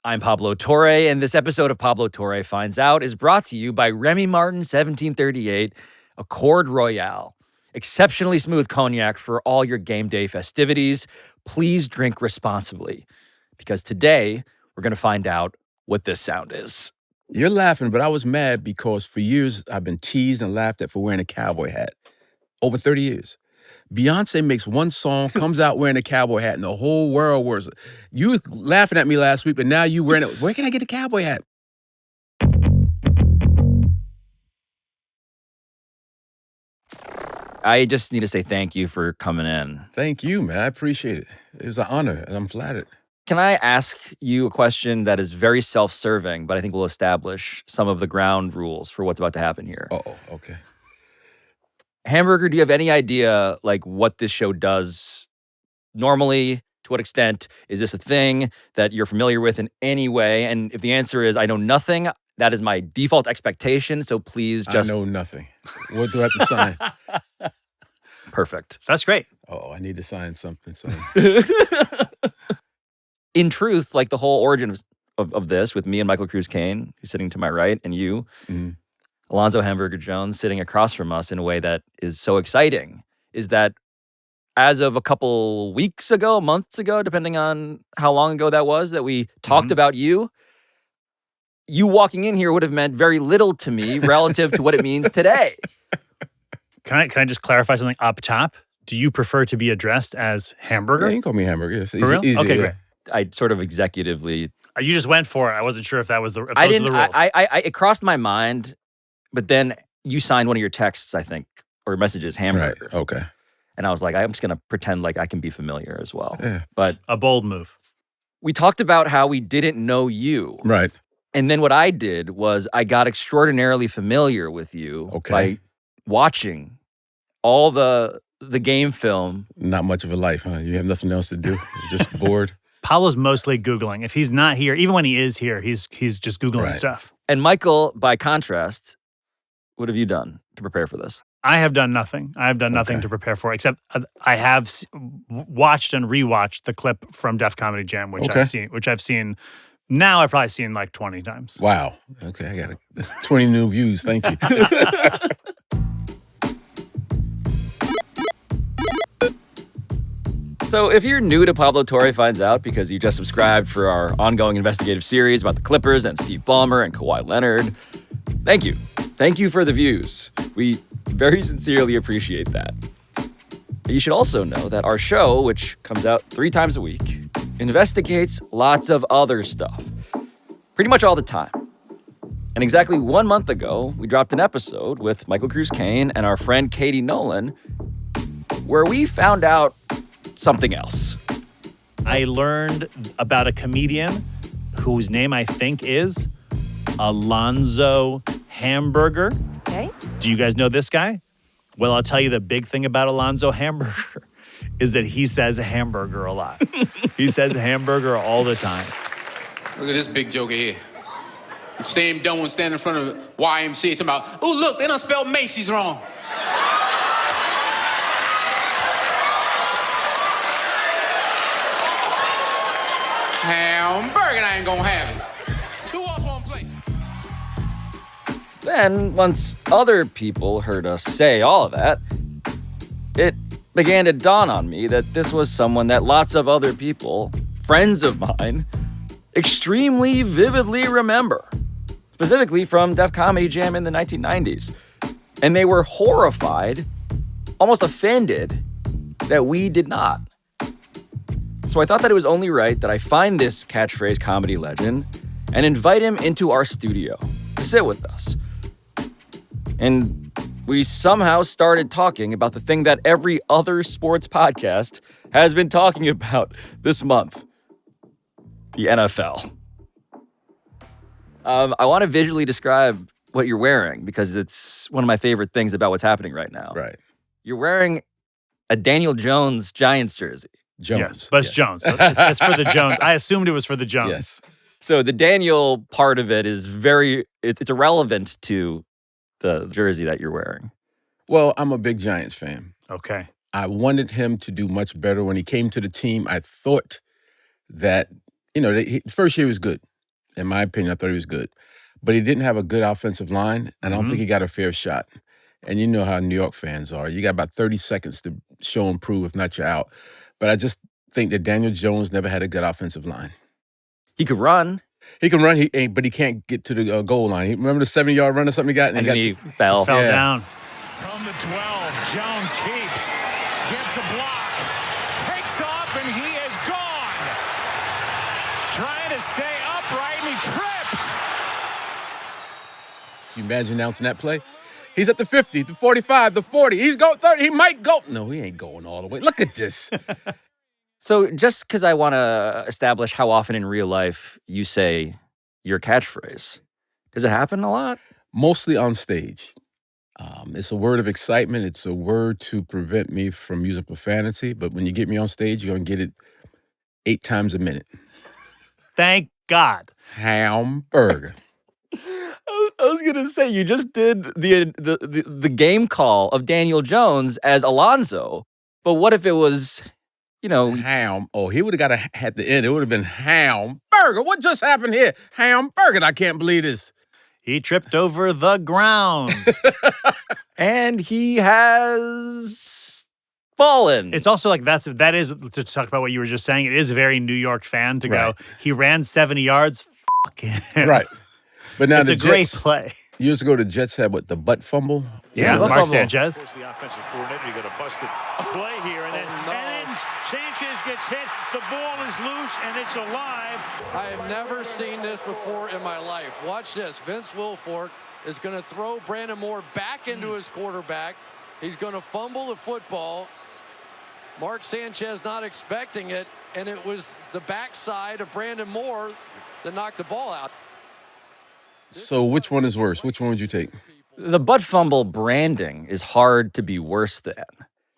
I'm Pablo Torre, and this episode of Pablo Torre Finds Out is brought to you by Remy Martin 1738 Accord Royale. Exceptionally smooth cognac for all your game day festivities. Please drink responsibly, because today we're going to find out what this sound is. You're laughing, but I was mad because for years I've been teased and laughed at for wearing a cowboy hat. Over 30 years. Beyonce makes one song, comes out wearing a cowboy hat, and the whole world wears it. You were laughing at me last week, but now you wearing it. Where can I get a cowboy hat? I just need to say thank you for coming in. Thank you, man. I appreciate it. It was an honor, and I'm flattered. Can I ask you a question that is very self-serving, but I think will establish some of the ground rules for what's about to happen here? Uh-oh, okay. Hamburger, do you have any idea, like, what this show does normally? To what extent? Is this a thing that you're familiar with in any way? And if the answer is, I know nothing, that is my default expectation, so please just... I know nothing. What do I have to sign? Perfect. That's great. Oh, I need to sign something. In truth, like, the whole origin of this, with me and Michael Cruz Kayne, who's sitting to my right, and you... Mm. Alonzo Hamburger Jones sitting across from us in a way that is so exciting, is that as of a couple weeks ago, months ago, depending on how long ago that was, that we talked about you walking in here would have meant very little to me relative to what it means today. Can I just clarify something up top? Do you prefer to be addressed as Hamburger? Yeah, you can call me Hamburger. Yes. For real? Easy, okay, yeah. great. I sort of executively... You just went for it. I wasn't sure if that was the, if I those didn't... were the rules. It crossed my mind, but then you signed one of your texts, I think, or messages, Hamburger. Right, okay. And I was like, I'm just going to pretend like I can be familiar as well. Yeah. But A bold move. we talked about how we didn't know you. Right. And then what I did was I got extraordinarily familiar with you by watching all the game film. Not much of a life, huh? You have nothing else to do? You're just bored? Pablo's mostly Googling. If he's not here, even when he is here, he's just Googling Right. stuff. And Michael, by contrast, what have you done to prepare for this? I have done nothing. I have done nothing to prepare for, except I have watched and rewatched the clip from Def Comedy Jam, which I've seen. Now I've probably seen like 20 times. Wow. Okay, I got it. That's 20 new views. Thank you. So if you're new to Pablo Torre Finds Out because you just subscribed for our ongoing investigative series about the Clippers and Steve Ballmer and Kawhi Leonard, thank you. Thank you for the views. We very sincerely appreciate that. You should also know that our show, which comes out 3 times a week, investigates lots of other stuff. Pretty much all the time. And exactly 1 month ago, we dropped an episode with Michael Cruz Kayne and our friend Katie Nolan, where we found out something else. I learned about a comedian whose name I think is Alonzo Hamburger. Okay. Do you guys know this guy? Well, I'll tell you the big thing about Alonzo Hamburger is that he says hamburger a lot. He says hamburger all the time. Look at this big joker here. The same dumb one standing in front of YMCA talking about, oh, look, they done spelled Macy's wrong. Hamburger, I ain't gonna have it. Who else wanna play? Then, once other people heard us say all of that, it began to dawn on me that this was someone that lots of other people, friends of mine, extremely vividly remember. Specifically from Def Comedy Jam in the 1990s. And they were horrified, almost offended, that we did not. So I thought that it was only right that I find this Catchphrase comedy legend and invite him into our studio to sit with us. And we somehow started talking about the thing that every other sports podcast has been talking about this month, the NFL. I want to visually describe what you're wearing because it's one of my favorite things about what's happening right now. Right. You're wearing a Daniel Jones Giants jersey. Jones. Yes, but it's Jones. It's for the Jones. I assumed it was for the Jones. Yes. So the Daniel part of it is it's irrelevant to the jersey that you're wearing. Well, I'm a big Giants fan. Okay. I wanted him to do much better when he came to the team. I thought that, first year was good. In my opinion, I thought he was good. But he didn't have a good offensive line, and I don't think he got a fair shot. And you know how New York fans are. You got about 30 seconds to show and prove, if not, you're out. But I just think that Daniel Jones never had a good offensive line. He could run. He can run, but he can't get to the goal line. Remember the 7-yard run or something he got? And he fell. Fell down. From the 12, Jones keeps, gets a block, takes off, and he is gone. Trying to stay upright, and he trips. Can you imagine announcing that play? He's at the 50, the 45, the 40. He's going 30. He might go. No, he ain't going all the way. Look at this. So just because I want to establish how often in real life you say your catchphrase, does it happen a lot? Mostly on stage. It's a word of excitement. It's a word to prevent me from using profanity. But when you get me on stage, you're going to get it 8 times a minute. Thank God. Hamburger. I was gonna say you just did the game call of Daniel Jones as Alonzo, but what if it was, Ham? Oh, he would have got at the end. It would have been Hamburger. What just happened here? Hamburger. I can't believe this. He tripped over the ground. And he has fallen. It's also like that is to talk about what you were just saying. It is a very New York fan to go. He ran 70 yards. Fuck him. Right. But now it's a great play. Years ago, the Jets had the butt fumble. Yeah, Mark Sanchez. The offensive coordinator, you got a busted play here, and then Sanchez gets hit. The ball is loose, and it's alive. I have never seen this before in my life. Watch this. Vince Wilfork is going to throw Brandon Moore back into his quarterback. He's going to fumble the football. Mark Sanchez not expecting it, and it was the backside of Brandon Moore that knocked the ball out. So which one is worse? Which one would you take? The butt fumble branding is hard to be worse than.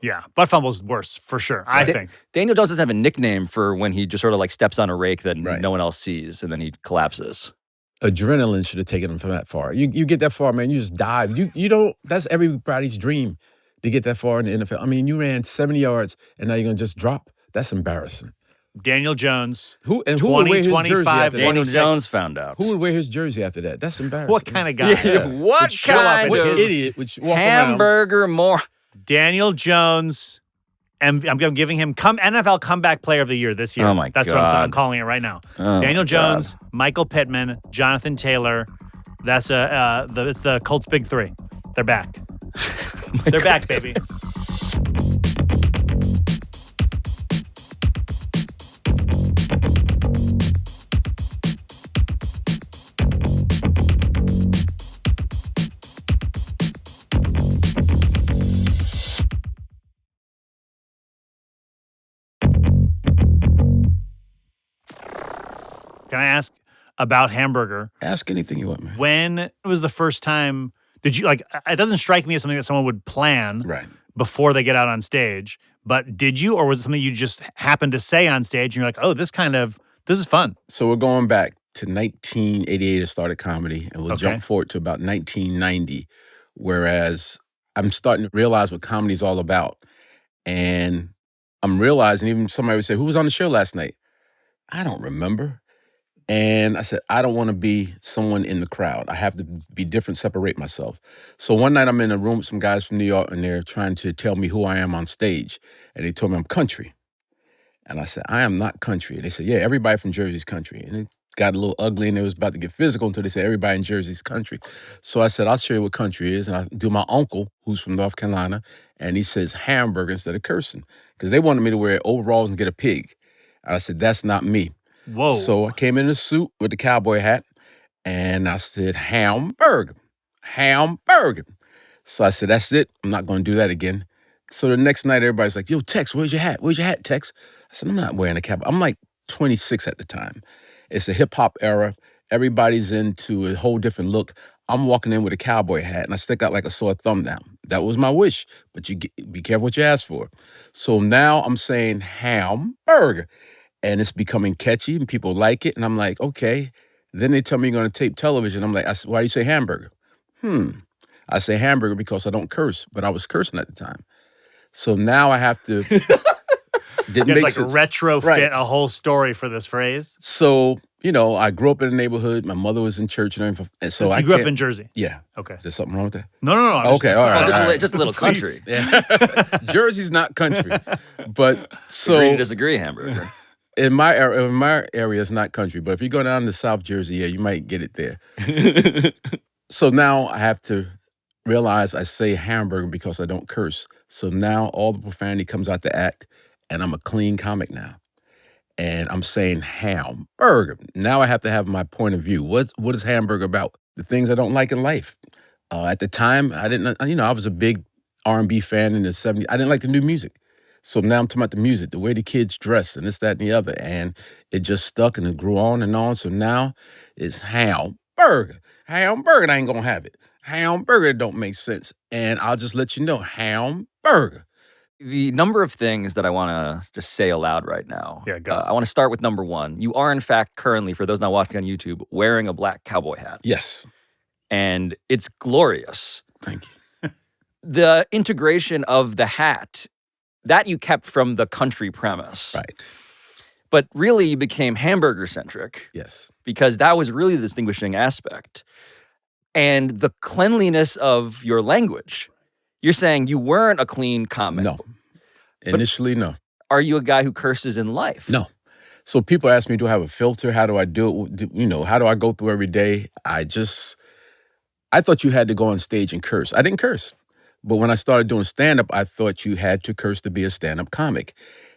Yeah, butt fumble's worse for sure, I think. Daniel Jones doesn't have a nickname for when he just sort of like steps on a rake that no one else sees and then he collapses. Adrenaline should have taken him from that far. You get that far, man, you just dive. You don't, that's everybody's dream to get that far in the NFL. I mean, you ran 70 yards and now you're going to just drop. That's embarrassing. Daniel Jones. Who would wear his jersey after that? Daniel Jones found out. Who would wear his jersey after that? That's embarrassing. What kind of guy? Yeah. What kind of idiot would walk Hamburger Moore? Daniel Jones. And I'm giving him NFL Comeback Player of the Year this year. Oh my God. That's what I'm calling it right now. Oh Daniel Jones, Michael Pittman, Jonathan Taylor. That's it's the Colts Big Three. They're back. They're back, baby. Can I ask about Hamburger? Ask anything you want, man. When was the first time, did you, it doesn't strike me as something that someone would plan before they get out on stage, but did you, or was it something you just happened to say on stage and you're like, oh, this is fun? So we're going back to 1988 I started comedy, and we'll jump forward to about 1990, whereas I'm starting to realize what comedy is all about. And I'm realizing, even somebody would say, who was on the show last night? I don't remember. And I said, I don't want to be someone in the crowd. I have to be different, separate myself. So one night I'm in a room with some guys from New York, and they're trying to tell me who I am on stage. And they told me I'm country. And I said, I am not country. They said, yeah, everybody from Jersey's country. And it got a little ugly, and it was about to get physical until they said everybody in Jersey's country. So I said, I'll show you what country is. And I do my uncle, who's from North Carolina, and he says hamburger instead of cursing, because they wanted me to wear overalls and get a pig. And I said, that's not me. Whoa. So I came in a suit with the cowboy hat, and I said, hamburger. So I said, that's it. I'm not going to do that again. So the next night, everybody's like, yo, Tex, where's your hat? Where's your hat, Tex? I said, I'm not wearing a cap. I'm like 26 at the time. It's a hip-hop era. Everybody's into a whole different look. I'm walking in with a cowboy hat, and I stick out like a sore thumb down. That was my wish, but be careful what you ask for. So now I'm saying hamburger. And it's becoming catchy, and people like it. And I'm like, okay. Then they tell me you're going to tape television. I'm like, why do you say hamburger? I say hamburger because I don't curse, but I was cursing at the time. So now I have to Didn't You had make like sense. retrofit Right. a whole story for this phrase. So, I grew up in a neighborhood. My mother was in church and everything. And so You grew up in Jersey. Yeah. Okay. Is there something wrong with that? No. I'm Okay, all right. Just a little country. Yeah. Jersey's not country. But so Agree to disagree, Hamburger. in my area, it's not country. But if you go down to South Jersey, yeah, you might get it there. So now I have to realize I say hamburger because I don't curse. So now all the profanity comes out the act, and I'm a clean comic now. And I'm saying hamburger. Now I have to have my point of view. What is hamburger about? The things I don't like in life. At the time, I didn't. I was a big R&B fan in the 70s. I didn't like the new music. So now I'm talking about the music, the way the kids dress, and this, that, and the other. And it just stuck and it grew on and on. So now it's hamburger. Hamburger, I ain't gonna have it. Hamburger don't make sense. And I'll just let you know, hamburger. The number of things that I want to just say aloud right now. Yeah, go. I want to start with number one. You are, in fact, currently, for those not watching on YouTube, wearing a black cowboy hat. Yes. And it's glorious. Thank you. The integration of the hat, that you kept from the country premise. Right. But really, you became hamburger-centric. Yes. Because that was really the distinguishing aspect. And the cleanliness of your language. You're saying you weren't a clean comic. No. Initially, no. Are you a guy who curses in life? No. So people ask me, do I have a filter? How do I do it? How do I go through every day? I thought you had to go on stage and curse. I didn't curse. But when I started doing stand-up, I thought you had to curse to be a stand-up comic.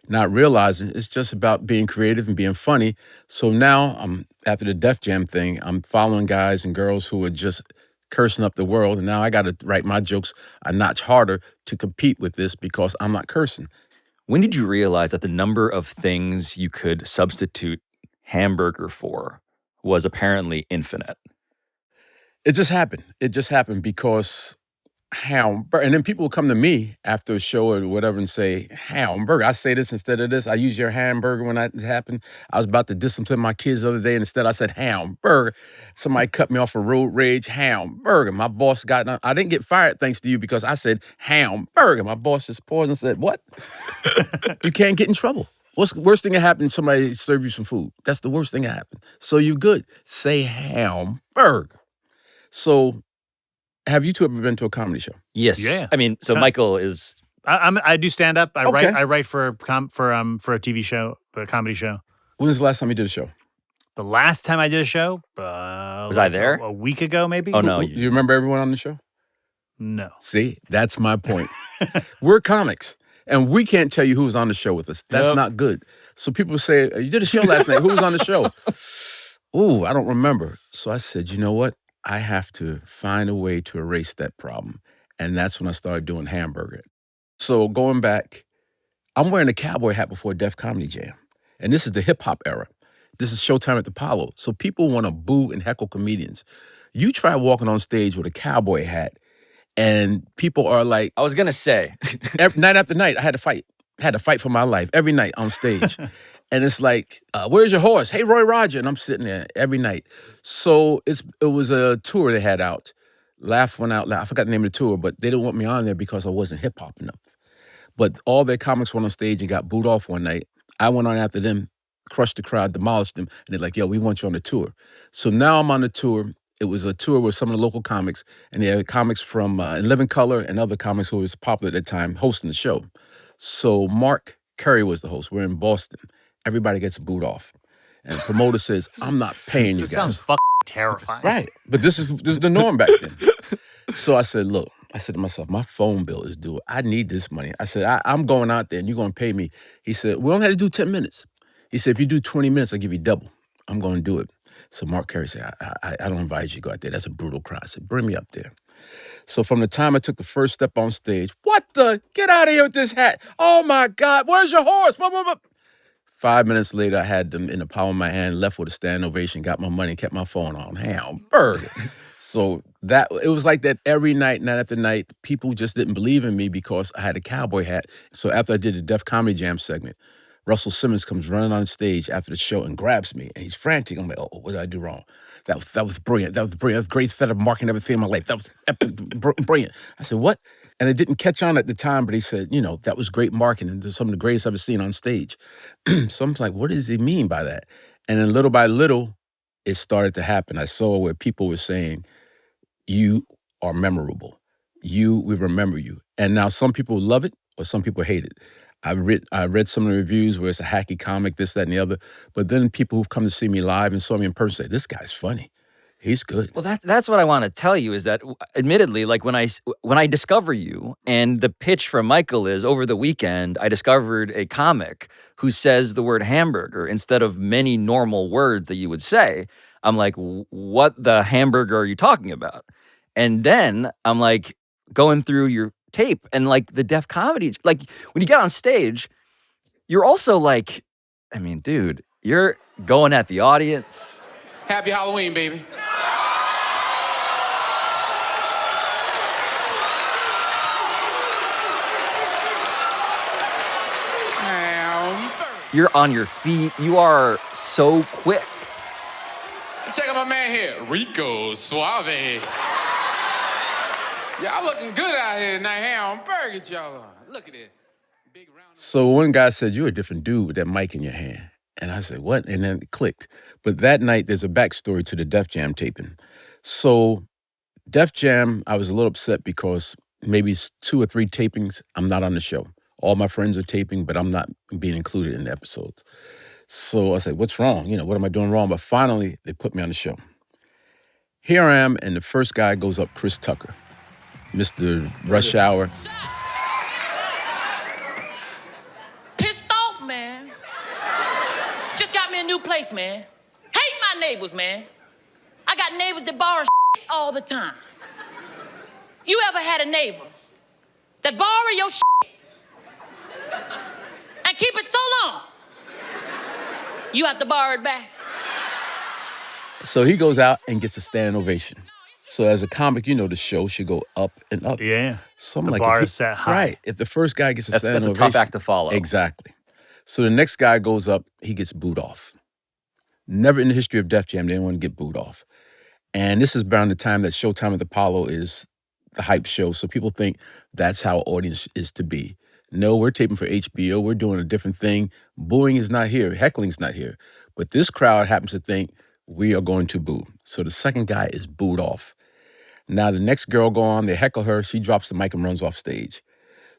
Not realizing it's just about being creative and being funny. So now, after the Def Jam thing, I'm following guys and girls who are just cursing up the world. And now I got to write my jokes a notch harder to compete with this because I'm not cursing. When did you realize that the number of things you could substitute hamburger for was apparently infinite? It just happened. It just happened because hamburger. And then people will come to me after a show or whatever and say, hamburger. I say this instead of this. I use your hamburger when that happened. I was about to discipline my kids the other day, and instead I said hamburger. Somebody cut me off for road rage, hamburger. My boss I didn't get fired thanks to you because I said hamburger. My boss just paused and said, what? You can't get in trouble. What's the worst thing that happened? Somebody serve you some food. That's the worst thing that happened. So you're good. Say hamburger. So have you two ever been to a comedy show? Yes. Yeah. I mean, so Michael is... I do stand up. Okay. I write for a TV show, for a comedy show. When was the last time you did a show? The last time I did a show, was I there? A week ago, maybe. Oh no, You remember everyone on the show? No. See, that's my point. We're comics, and we can't tell you who was on the show with us. That's not good. So people say, you did a show last night. Who was on the show? Ooh, I don't remember. So I said, you know what? I have to find a way to erase that problem. And that's when I started doing hamburger. So going back, I'm wearing a cowboy hat before Def Comedy Jam. And this is the hip hop era. This is Showtime at the Apollo. So people want to boo and heckle comedians. You try walking on stage with a cowboy hat and people are like... I was going to say. Night after night, I had to fight. Had to fight for my life every night on stage. And it's like, where's your horse? Hey, Roy Roger. And I'm sitting there every night. So it was a tour they had out. Laugh One Out Loud. I forgot the name of the tour, but they didn't want me on there because I wasn't hip-hop enough. But all their comics went on stage and got booed off one night. I went on after them, crushed the crowd, demolished them. And they're like, yo, we want you on the tour. So now I'm on the tour. It was a tour with some of the local comics. And they had comics from In Living Color and other comics who was popular at the time hosting the show. So Mark Curry was the host. We're in Boston. Everybody gets booed off. And the promoter says, I'm not paying you guys. This sounds fucking terrifying. Right. But this is the norm back then. So I said, look, I said to myself, my phone bill is due. I need this money. I said, I'm going out there and you're going to pay me. He said, we only had to do 10 minutes. He said, if you do 20 minutes, I'll give you double. I'm going to do it. So Mark Curry said, I don't invite you to go out there. That's a brutal crowd. I said, bring me up there. So from the time I took the first step on stage, get out of here with this hat. Oh my God, where's your horse? 5 minutes later, I had them in the palm of my hand, left with a standing ovation, got my money, kept my phone on. Hamburger. So it was like that every night, night after night. People just didn't believe in me because I had a cowboy hat. So after I did the Def Comedy Jam segment, Russell Simmons comes running on stage after the show and grabs me, and he's frantic. I'm like, oh, what did I do wrong? That was brilliant. That was brilliant. That was a great set of marking everything in my life. That was brilliant. I said, what? And it didn't catch on at the time, but he said, that was great marketing. They're some of the greatest I've ever seen on stage. So I'm like, what does he mean by that? And then little by little, it started to happen. I saw where people were saying, you are memorable. We remember you. And now some people love it or some people hate it. I read some of the reviews where it's a hacky comic, this, that, and the other. But then people who've come to see me live and saw me in person say, this guy's funny. He's good. Well, that's what I want to tell you is that, admittedly, like when I discover you, and the pitch from Michael is over the weekend, I discovered a comic who says the word hamburger instead of many normal words that you would say. I'm like, what the hamburger are you talking about? And then I'm like going through your tape and like the Def Comedy, like when you get on stage, you're also like, I mean, dude, you're going at the audience. Happy Halloween, baby. You're on your feet. You are so quick. Check out my man here, Rico Suave. Y'all looking good out here tonight. Hamburger, y'all are. Look at it. Big round. So one guy said, you're a different dude with that mic in your hand. And I said, what? And then it clicked. But that night, there's a backstory to the Def Jam taping. So Def Jam, I was a little upset because maybe 2 or 3 tapings, I'm not on the show. All my friends are taping, but I'm not being included in the episodes. So I said, what's wrong? What am I doing wrong? But finally, they put me on the show. Here I am, and the first guy goes up, Chris Tucker, Mr. Rush Hour. Pissed off, man. Just got me a new place, man. Hate my neighbors, man. I got neighbors that borrow all the time. You ever had a neighbor that borrow your and keep it so long, you have to borrow it back? So he goes out and gets a standing ovation. So as a comic, the show should go up and up. Yeah. So I'm the like, bar is set high. Right. If the first guy gets a standing ovation. That's a tough act to follow. Exactly. So the next guy goes up, he gets booed off. Never in the history of Def Jam did anyone get booed off. And this is around the time that Showtime at the Apollo is the hype show. So people think that's how an audience is to be. No, we're taping for HBO. We're doing a different thing. Booing is not here. Heckling's not here. But this crowd happens to think we are going to boo. So the second guy is booed off. Now the next girl go on, they heckle her. She drops the mic and runs off stage.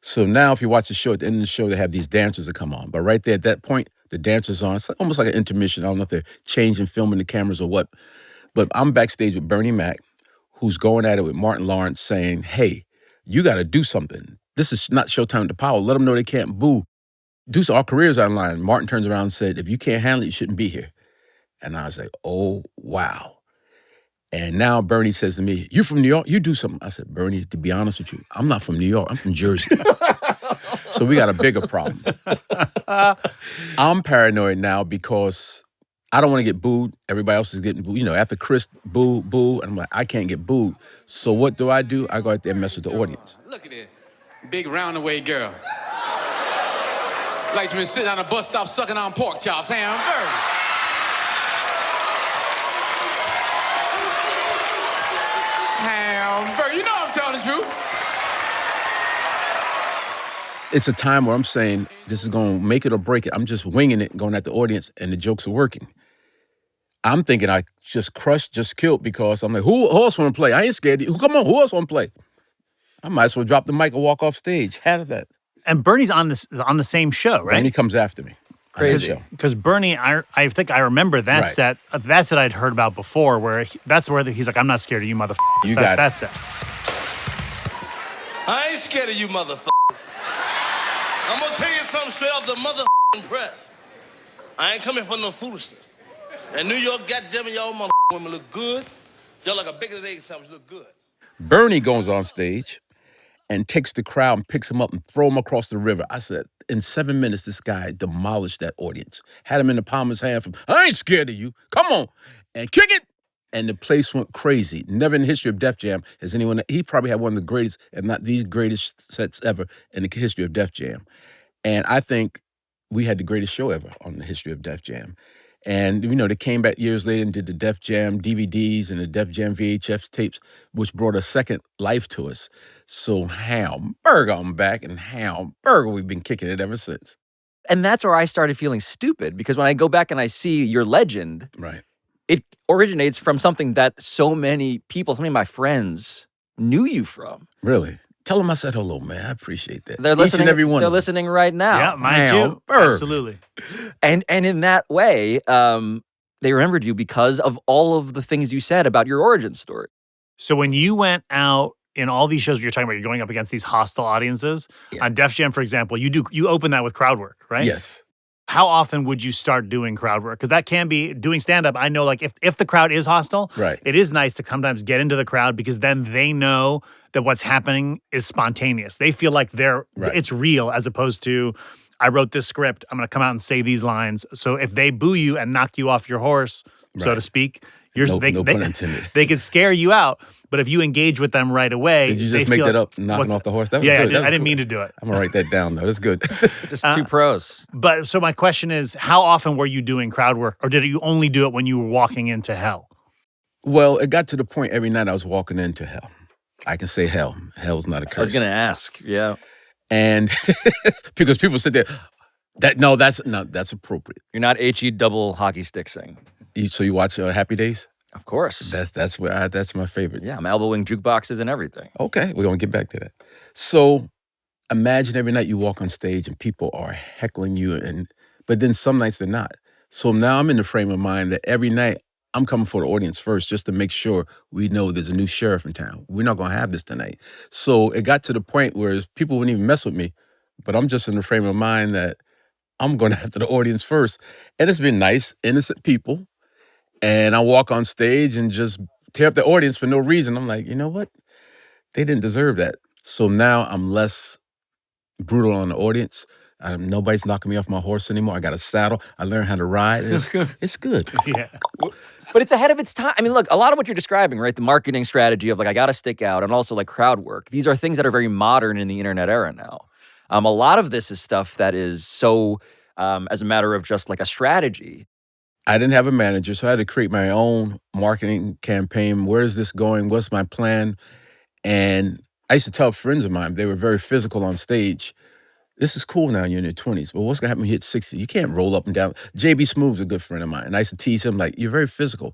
So now if you watch the show, at the end of the show, they have these dancers that come on. But right there at that point, the dancers on. It's almost like an intermission. I don't know if they're changing, filming the cameras or what. But I'm backstage with Bernie Mac, who's going at it with Martin Lawrence saying, hey, you got to do something. This is not Showtime at the Apollo. Let them know they can't boo. Our careers are online. Martin turns around and said, if you can't handle it, you shouldn't be here. And I was like, oh, wow. And now Bernie says to me, you from New York? You do something. I said, Bernie, to be honest with you, I'm not from New York. I'm from Jersey. So we got a bigger problem. I'm paranoid now because I don't want to get booed. Everybody else is getting booed. After Chris, boo, boo. And I'm like, I can't get booed. So what do? I go out there and mess with the audience. Look at it. Big roundaway girl. Like she's been sitting on a bus stop sucking on pork chops. Hamburger. Hamburger. You know I'm telling the truth. It's a time where I'm saying, this is going to make it or break it. I'm just winging it, going at the audience, and the jokes are working. I'm thinking I just crushed, just killed, because I'm like, who else want to play? I ain't scared of you. Come on, who else want to play? I might as well drop the mic and walk off stage. How did that? And Bernie's on the same show, right? Bernie comes after me. Crazy. Because Bernie, I think I remember that Right. set. That set I'd heard about before, where that's where he's like, I'm not scared of you, motherfuckers. You got it. That set. I ain't scared of you motherfuckers. I'm gonna tell you something straight off the motherfucking press. I ain't coming for no foolishness. In New York, goddammit, y'all motherfucking women look good. Y'all like a bacon and egg sandwich look good. Bernie goes on stage and takes the crowd and picks him up and throw him across the river. I said, in 7 minutes, this guy demolished that audience. Had him in the palm of his hand from, I ain't scared of you. Come on. And kick it. And the place went crazy. Never in the history of Def Jam has anyone, he probably had one of the greatest, if not the greatest sets ever in the history of Def Jam. And I think we had the greatest show ever on the history of Def Jam. And, they came back years later and did the Def Jam DVDs and the Def Jam VHS tapes, which brought a second life to us. So Hamburger, I'm back, and Hamburger, we've been kicking it ever since. And that's where I started feeling stupid, because when I go back and I see your legend, right, it originates from something that so many people, so many of my friends knew you from. Really? Tell them I said hello, man. I appreciate that. They're listening. Each and every one. They're listening right now. Yeah, mine too. Absolutely. And in that way, they remembered you because of all of the things you said about your origin story. So when you went out in all these shows you're talking about, you're going up against these hostile audiences. Yeah. On Def Jam, for example, you open that with crowd work, right? Yes. How often would you start doing crowd work? Because that can be doing stand-up. I know, like, if the crowd is hostile, right, it is nice to sometimes get into the crowd, because then they know that what's happening is spontaneous. They feel like it's real, as opposed to, I wrote this script, I'm going to come out and say these lines. So if they boo you and knock you off your horse, so to speak, no pun intended. They could scare you out. But if you engage with them right away, did you just make that up, knocking off the horse? That was good. I didn't mean to do it. I'm gonna write that down though. That's good. Just two pros. But so my question is, how often were you doing crowd work, or did you only do it when you were walking into hell? Well, it got to the point every night I was walking into hell. I can say hell. Hell's not a curse. I was gonna ask, yeah. And because people sit there, that's appropriate. You're not HE double hockey stick saying. So you watch Happy Days? Of course. That's my favorite. Yeah, I'm elbowing jukeboxes and everything. Okay, we're gonna get back to that. So imagine every night you walk on stage and people are heckling you, but then some nights they're not. So now I'm in the frame of mind that every night I'm coming for the audience first, just to make sure we know there's a new sheriff in town. We're not gonna have this tonight. So it got to the point where people wouldn't even mess with me, but I'm just in the frame of mind that I'm going after the audience first. And it's been nice, innocent people. And I walk on stage and just tear up the audience for no reason. I'm like, you know what? They didn't deserve that. So now I'm less brutal on the audience. Nobody's knocking me off my horse anymore. I got a saddle. I learned how to ride. It's good. Yeah. But it's ahead of its time. I mean, look, a lot of what you're describing, right? The marketing strategy of, like, I got to stick out, and also like crowd work. These are things that are very modern in the internet era now. A lot of this is stuff that is so, as a matter of just like a strategy. I didn't have a manager, so I had to create my own marketing campaign. Where is this going? What's my plan? And I used to tell friends of mine, they were very physical on stage. This is cool now, you're in your 20s, but what's gonna happen when you hit 60? You can't roll up and down. JB Smooth's a good friend of mine, and I used to tease him, like, you're very physical.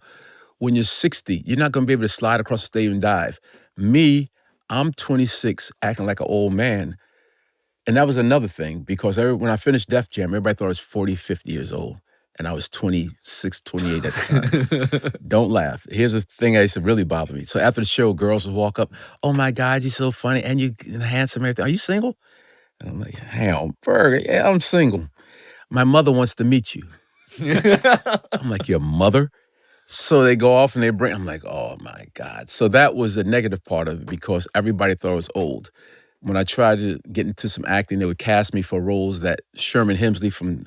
When you're 60, you're not gonna be able to slide across the stage and dive. Me, I'm 26, acting like an old man. And that was another thing, because when I finished Def Jam, everybody thought I was 40, 50 years old. And I was 26, 28 at the time. Don't laugh. Here's the thing that used to really bother me. So after the show, girls would walk up, oh my God, you're so funny, and you're handsome and everything. Are you single? And I'm like, Hamburger, yeah, I'm single. My mother wants to meet you. I'm like, your mother? So they go off and I'm like, oh my God. So that was the negative part of it, because everybody thought I was old. When I tried to get into some acting, they would cast me for roles that Sherman Hemsley from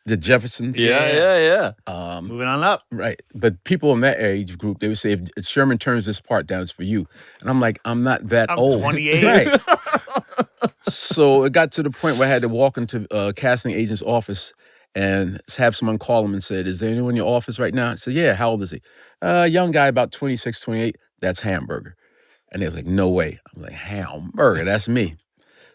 the Jeffersons. Yeah. Moving on up. Right. But people in that age group, they would say, if Sherman turns this part down, it's for you. And I'm like, I'm not that old. I'm 28. Right. So it got to the point where I had to walk into a casting agent's office and have someone call him and said, is there anyone in your office right now? I said, yeah, how old is he? Young guy, about 26, 28. That's Hamburger. And they was like, no way. I'm like, Hamburger, that's me.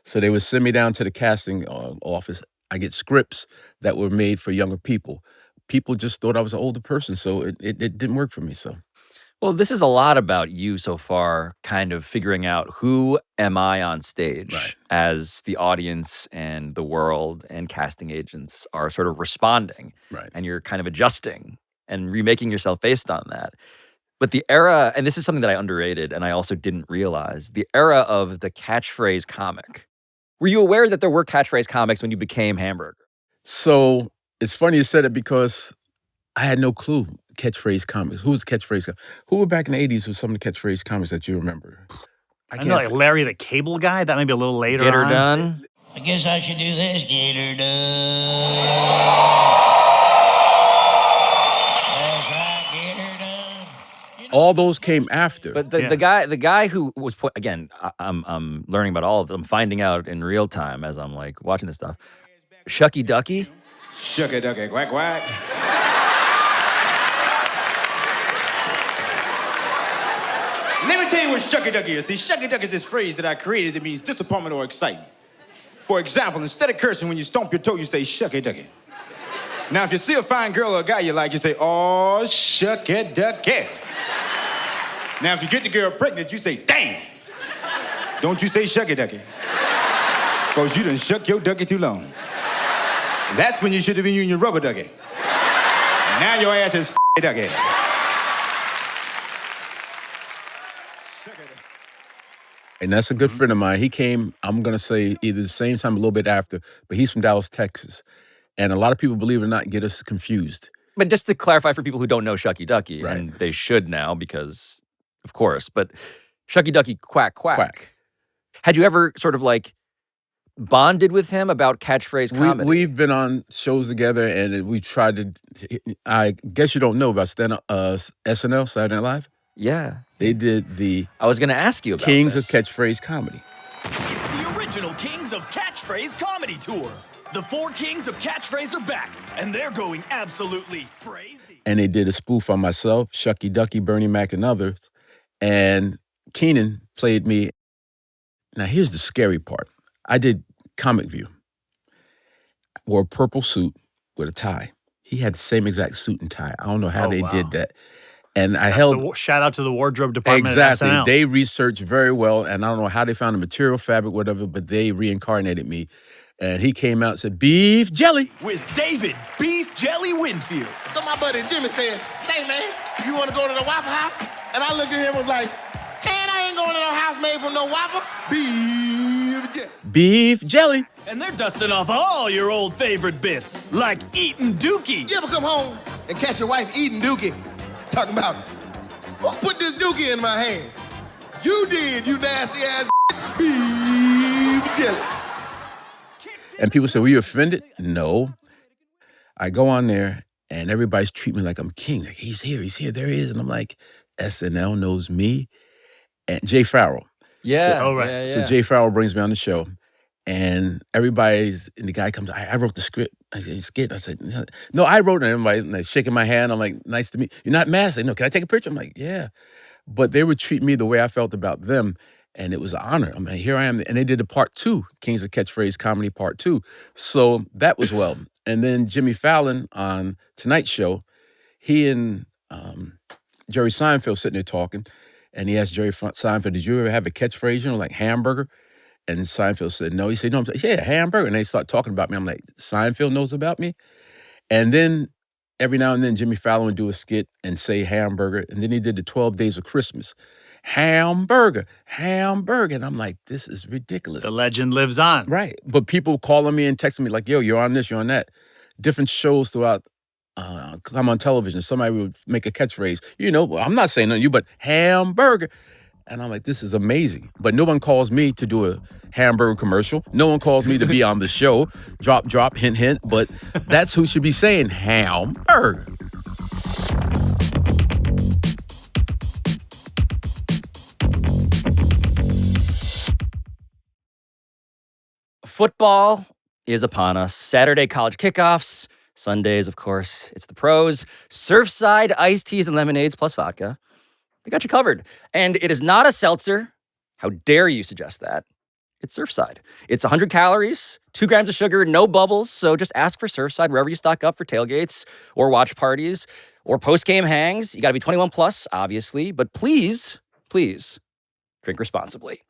So they would send me down to the casting office. I get scripts that were made for younger people. People just thought I was an older person, so it didn't work for me. So, well, this is a lot about you so far, kind of figuring out who am I on stage, as the audience and the world and casting agents are sort of responding. Right. And you're kind of adjusting and remaking yourself based on that. But the era, and this is something that I underrated and I also didn't realize, the era of the catchphrase comic. Were you aware that there were catchphrase comics when you became Hamburger? So it's funny you said it, because I had no clue. Catchphrase comics. Who was catchphrase? Who were back in the 80s with some of the catchphrase comics that you remember? I know, like Larry the Cable Guy. That might be a little later. Get her done. I guess I should do this. Get her done. That's right. Get her done. All those came after. But the guy who was again, I'm learning about all of them. I'm finding out in real time as I'm like watching this stuff. Shucky Ducky. Shucky Ducky, quack quack. what shucky ducky is. See, shucky ducky is this phrase that I created that means disappointment or excitement. For example, instead of cursing when you stomp your toe, you say shucky ducky. Now, if you see a fine girl or a guy you like, you say, oh, shucky ducky. Now, if you get the girl pregnant, you say, damn. Don't you say shucky ducky. Because you done shuck your ducky too long. That's when you should have been using your rubber ducky. Now your ass is ducky. And that's a good friend of mine. He came, I'm going to say, either the same time, a little bit after, but he's from Dallas, Texas. And a lot of people, believe it or not, get us confused. But just to clarify for people who don't know Shucky Ducky, Right. and they should now because, of course, but Shucky Ducky quack, quack. Quack. Had you ever sort of like bonded with him about catchphrase comedy? We've been on shows together, and we tried to, I guess you don't know about SNL, Saturday Night Live? Yeah. They did the I was going to ask you about Kings this. of Catchphrase Comedy. It's the original Kings of Catchphrase Comedy Tour. The 4 Kings of Catchphrase are back, and they're going absolutely crazy. And they did a spoof on myself, Shucky Ducky, Bernie Mac, and others. And Kayne played me. Now, here's the scary part. I did Comic View. Wore a purple suit with a tie. He had the same exact suit and tie. I don't know how they did that. And I held... shout out to the wardrobe department Exactly. at SNL. They researched very well, and I don't know how they found the material, fabric, whatever, but they reincarnated me. And he came out and said, beef jelly. With David Beef Jelly Winfield. So my buddy Jimmy said, hey man, you want to go to the Waffle House? And I looked at him and was like, man, I ain't going to no house made from no waffles. Beef jelly. Beef jelly. And they're dusting off all your old favorite bits, like eating dookie. You ever come home and catch your wife eating dookie? Talking about, who put this dookie in my hand? You did, you nasty ass beef jelly. And people say, were you offended? No. I go on there, and everybody's treating me like I'm king. Like, he's here, there he is. And I'm like, SNL knows me. And Jay Farrell. Yeah. Oh, right. Yeah, So yeah. Jay Farrell brings me on the show, and and the guy comes, I wrote the script. I said, no, I wrote it. And everybody like, shaking my hand. I'm like, nice to meet you. You're not mad? I said, no, can I take a picture? I'm like, yeah. But they would treat me the way I felt about them, and it was an honor. I mean, here I am. And they did a part 2, Kings of Catchphrase Comedy Part 2. So that was well. And then Jimmy Fallon on Tonight Show, he and Jerry Seinfeld sitting there talking, and he asked Jerry Seinfeld, did you ever have a catchphrase, like hamburger? And Seinfeld said, no. He said, no. I'm like, yeah, hamburger. And they start talking about me. I'm like, Seinfeld knows about me? And then every now and then, Jimmy Fallon would do a skit and say hamburger. And then he did the 12 Days of Christmas. Hamburger. And I'm like, this is ridiculous. The legend lives on. Right. But people calling me and texting me like, yo, you're on this, you're on that. Different shows throughout, come on television. Somebody would make a catchphrase. I'm not saying nothing to you, but hamburger. And I'm like, this is amazing. But no one calls me to do a hamburger commercial. No one calls me to be on the show. Drop, drop, hint, hint. But that's who should be saying hamburger. Football is upon us. Saturday college kickoffs. Sundays, of course, it's the pros. Surfside iced teas and lemonades plus vodka. They got you covered. And it is not a seltzer. How dare you suggest that? It's Surfside. It's 100 calories, 2 grams of sugar, no bubbles. So just ask for Surfside wherever you stock up for tailgates or watch parties or post-game hangs. You got to be 21 plus, obviously. But please, please drink responsibly.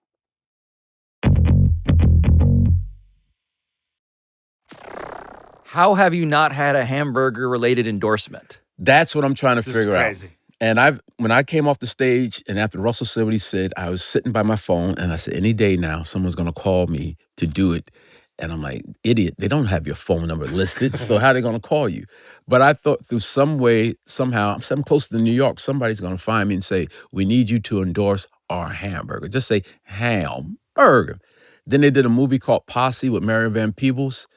How have you not had a hamburger-related endorsement? That's what I'm trying to This is figure out. crazy. And when I came off the stage and after Russell said what he said, I was sitting by my phone and I said, any day now, someone's going to call me to do it. And I'm like, idiot, they don't have your phone number listed. So how are they going to call you? But I thought through some way, somehow, I'm close to New York, somebody's going to find me and say, we need you to endorse our hamburger. Just say hamburger. Then they did a movie called Posse with Mary Van Peebles.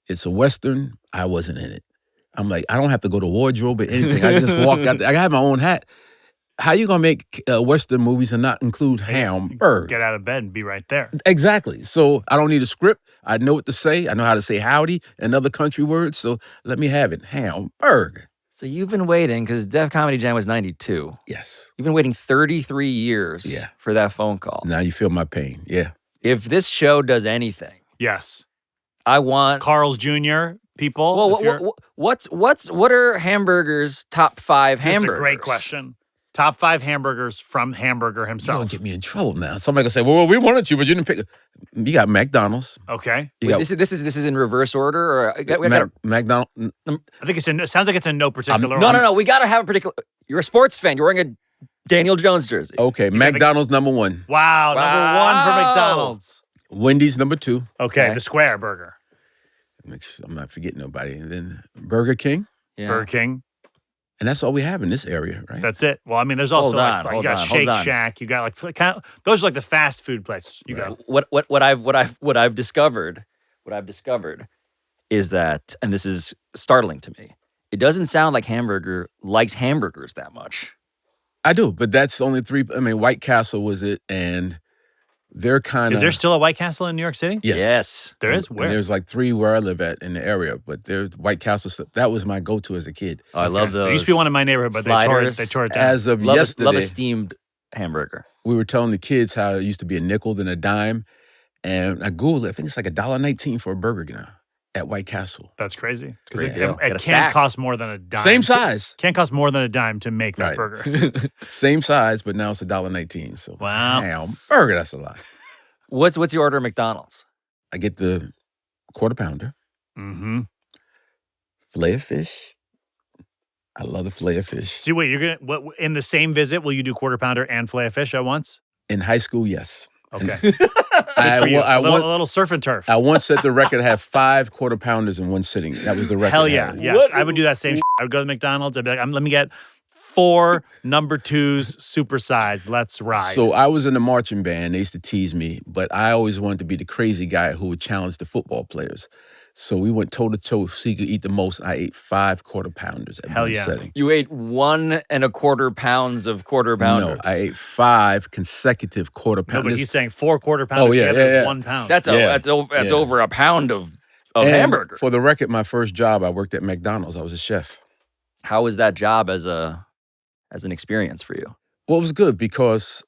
It's a Western. I wasn't in it. I'm like, I don't have to go to wardrobe or anything. I just walk out there. I have my own hat. How you going to make Western movies and not include hamburger? Get out of bed and be right there. Exactly. So I don't need a script. I know what to say. I know how to say howdy and other country words. So let me have it. Hamburger. So you've been waiting, because Def Comedy Jam was 92. Yes. You've been waiting 33 years for that phone call. Now you feel my pain. Yeah. If this show does anything, yes, I want Carl's Jr. people. Well, what are Hamburger's top 5 hamburgers? That's a great question. Top 5 hamburgers from Hamburger You're himself. going to get me in trouble now. Somebody going to say, well, we wanted you, but you didn't pick. You got McDonald's. Okay. This is in reverse order? Or McDonald's. I think it sounds like it's in no particular order. No. We got to have a particular. You're a sports fan. You're wearing a Daniel Jones jersey. Okay. McDonald's number 1. Wow. Number 1 for McDonald's. Wendy's number 2. Okay. The square burger. Make sure I'm not forgetting nobody. And then Burger King. Yeah. Burger King. And that's all we have in this area, right? That's it. Well, I mean, there's also you got Shake Shack. You got those are like the fast food places. You got what I've discovered is that, and this is startling to me, it doesn't sound like Hamburger likes hamburgers that much. I do, but that's only 3. I mean, White Castle was it, and they're kind of. Is there still a White Castle in New York City? Yes. There is? Where? And there's like 3 where I live at in the area, but there's White Castle. That was my go-to as a kid. Oh, I love those. There used to be one in my neighborhood, but they tore it down. As of love yesterday. Love a steamed hamburger. We were telling the kids how it used to be a nickel, then a dime. And I Googled it. I think it's like $1.19 for a burger now at White Castle. That's crazy. Because Great it deal. can't cost more than a dime. Same size. Can't cost more than a dime to make that burger. Same size, but now it's $1.19. So wow. Hamburger, that's a lot. What's your order at McDonald's? I get the quarter pounder. Mm-hmm. Filet-O-Fish. I love the Filet-O-Fish. See, wait, you're gonna in the same visit? Will you do quarter pounder and Filet-O-Fish at once? In high school, yes. Okay. A little surf and turf. I once set the record to have 5 quarter pounders in one sitting. That was the record. Hell yeah. Yes. I would do that same I would go to McDonald's. I'd be like, let me get 4 number 2s supersized. Let's ride. So I was in the marching band. They used to tease me, but I always wanted to be the crazy guy who would challenge the football players. So we went toe to toe so he could eat the most. I ate 5 quarter pounders at one setting. You ate 1 1/4 pounds of quarter pounders. No, I ate 5 consecutive quarter pounders. No, but he's saying 4 quarter pounders. Oh, yeah. 1 pound. That's over a pound of and hamburger. For the record, my first job, I worked at McDonald's. I was a chef. How was that job as an experience for you? Well, it was good because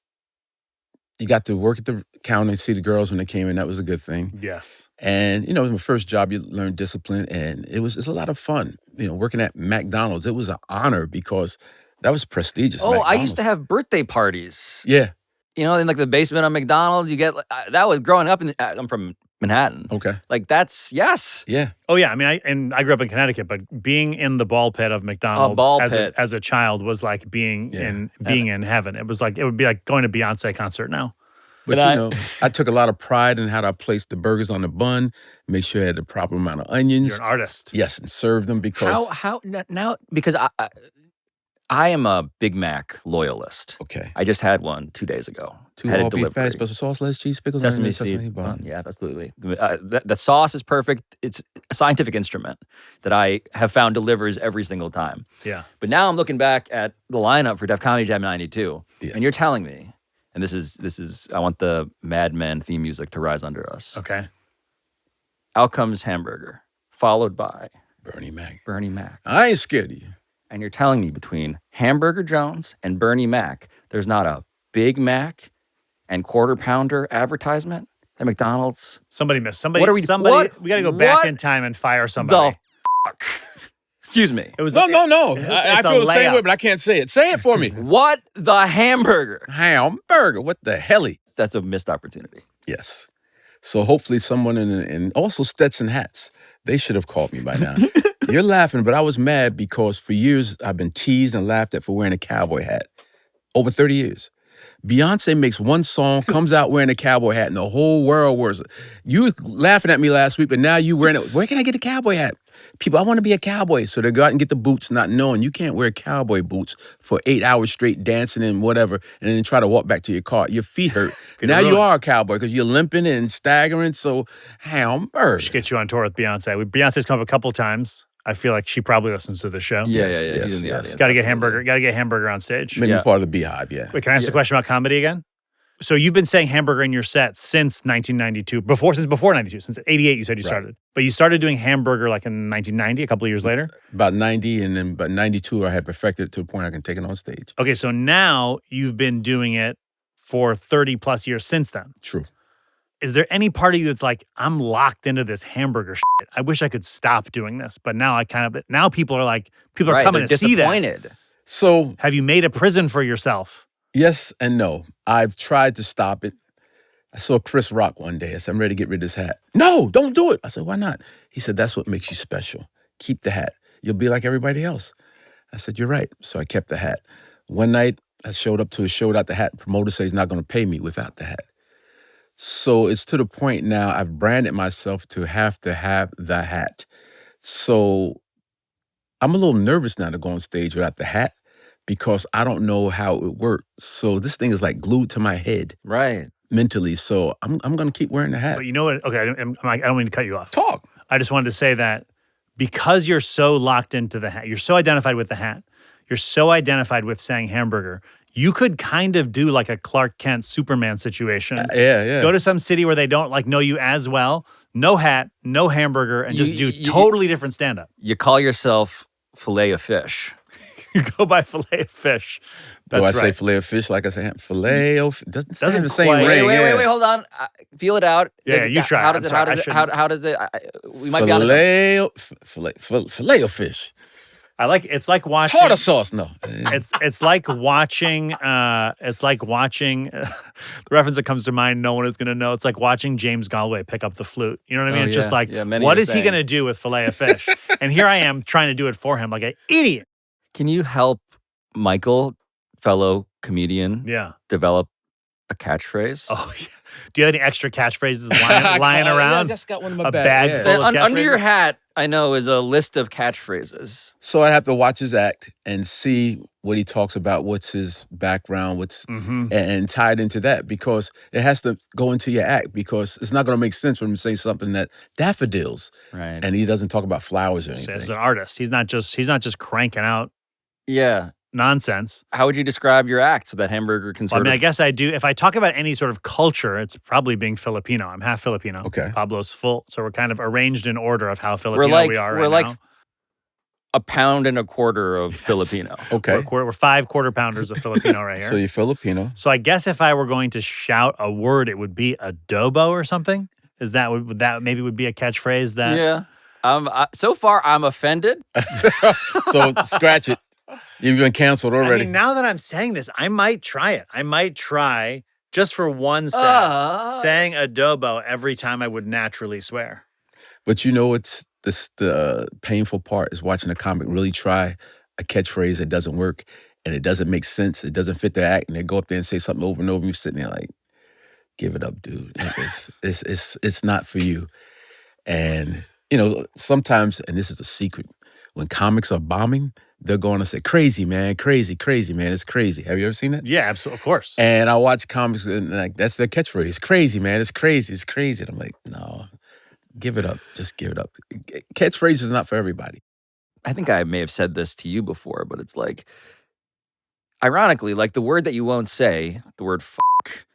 you got to work at the counter and see the girls when they came in. That was a good thing. Yes. And, it was my first job. You learn discipline, and it's a lot of fun. Working at McDonald's, it was an honor because that was prestigious. Oh, McDonald's. I used to have birthday parties. Yeah. In like the basement of McDonald's, you get that was growing up I'm from Manhattan. Okay. Like that's yes. Yeah. Oh yeah. I mean, I grew up in Connecticut, but being in the ball pit of McDonald's as a child was like being in heaven. It was like it would be like going to Beyonce concert now. But I took a lot of pride in how I placed the burgers on the bun, make sure I had the proper amount of onions. You're an artist. Yes, and serve them because how now because I am a Big Mac loyalist. Okay. I just had one 2 days ago. 2 had all beef patties, special sauce, lettuce, cheese, pickles, sesame onions, seed bun. Yeah, absolutely. The sauce is perfect. It's a scientific instrument that I have found delivers every single time. Yeah. But now I'm looking back at the lineup for Def Comedy Jam 92, and you're telling me, and this is I want the Mad Men theme music to rise under us. Okay. Out comes Hamburger, followed by Bernie Mac. I ain't scared of you. And you're telling me between Hamburger Jones and Bernie Mac, there's not a Big Mac and quarter pounder advertisement at McDonald's? Somebody missed. We got to go back in time and fire somebody. The fuck? Excuse me. It was no. I feel the same way, but I can't say it. Say it for me. What the hamburger? Hamburger. What the helly? That's a missed opportunity. Yes. So hopefully someone in also Stetson hats, they should have called me by now. You're laughing, but I was mad because for years I've been teased and laughed at for wearing a cowboy hat. Over 30 years. Beyonce makes one song, comes out wearing a cowboy hat, and the whole world wears it. You were laughing at me last week, but now you wearing it. Where can I get a cowboy hat? People, I want to be a cowboy. So they go out and get the boots, not knowing you can't wear cowboy boots for 8 hours straight dancing and whatever, and then try to walk back to your car. Your feet hurt. Now you are a cowboy because you're limping and staggering. So, Hamburger. Should get you on tour with Beyonce. Beyonce's come up a couple times. I feel like she probably listens to the show. Yeah. He's in the audience. Got to get Hamburger on stage. Maybe part of the Beehive, yeah. Wait, can I ask a question about comedy again? So you've been saying hamburger in your set since 1992, since before 92, since 88 you said you started. But you started doing hamburger like in 1990, a couple of years later? About 90, and then about 92, I had perfected it to a point I can take it on stage. Okay, so now you've been doing it for 30 plus years since then. True. Is there any part of you that's like, I'm locked into this hamburger shit. I wish I could stop doing this, but now now people are like, people are coming to see that. So have you made a prison for yourself? Yes and no. I've tried to stop it. I saw Chris Rock one day. I said, I'm ready to get rid of this hat. No, don't do it. I said, why not? He said, that's what makes you special. Keep the hat. You'll be like everybody else. I said, you're right. So I kept the hat. One night, I showed up to a show without the hat. The promoter said he's not going to pay me without the hat. So it's to the point now I've branded myself to have the hat. So I'm a little nervous now to go on stage without the hat because I don't know how it works. So this thing is like glued to my head. Right. Mentally. So I'm going to keep wearing the hat. But you know what? Okay, I don't mean to cut you off. Talk. I just wanted to say that because you're so locked into the hat, you're so identified with the hat, you're so identified with saying hamburger, you could kind of do like a Clark Kent Superman situation. Yeah. Go to some city where they don't like know you as well. No hat, no hamburger, and just do totally different stand-up. You call yourself Filet-O-Fish. You go by Filet-O-Fish. That's Do I say Filet-O-Fish like I say Filet-O-Fish? Doesn't have the same quite- ring. Wait, hold on. Feel it out. Yeah, you try. How does it? How does it? We might be honest. Filet-O-Fish. It's like watching tartar sauce. No, it's like watching. The reference that comes to mind, no one is going to know. It's like watching James Galway pick up the flute. You know what I mean? It's just like, what is he going to do with Filet-O-Fish? And here I am trying to do it for him, like an idiot. Can you help Michael, fellow comedian, develop a catchphrase? Oh, yeah. Do you have any extra catchphrases lying around? Yeah, I just got one in my bag full of Under your catchphrases? hat, I know, is a list of catchphrases. So I have to watch his act and see what he talks about, what's his background, and tie it into that because it has to go into your act because it's not going to make sense for him to say something that daffodils, right? And he doesn't talk about flowers or anything. As an artist, he's not just cranking out nonsense. How would you describe your act so that hamburger can sort I guess I do. If I talk about any sort of culture, it's probably being Filipino. I'm half Filipino. Okay. Pablo's full. So we're kind of arranged in order of how Filipino we are right we're like now. a pound and a quarter of Filipino. Okay. We're 5 quarter pounders of Filipino right here. So you're Filipino. So I guess if I were going to shout a word, it would be adobo or something. Would that maybe be a catchphrase that? Yeah. So far, I'm offended. So scratch it. You've been canceled already. I mean, now that I'm saying this, I might try it. I might try just for one set saying adobo every time I would naturally swear. But you know what's the painful part is watching a comic really try a catchphrase that doesn't work and it doesn't make sense. It doesn't fit their act, and they go up there and say something over and over. And you're sitting there like, give it up, dude. It's not for you. And sometimes, and this is a secret, when comics are bombing, they're going to say, crazy, man, crazy, man, it's crazy. Have you ever seen that? Yeah, absolutely, of course. And I watch comics and like that's their catchphrase. Crazy, man, it's crazy. And I'm like, no, give it up. Just give it up. Catchphrase is not for everybody. I think I may have said this to you before, but it's like, ironically, like the word that you won't say, the word fuck,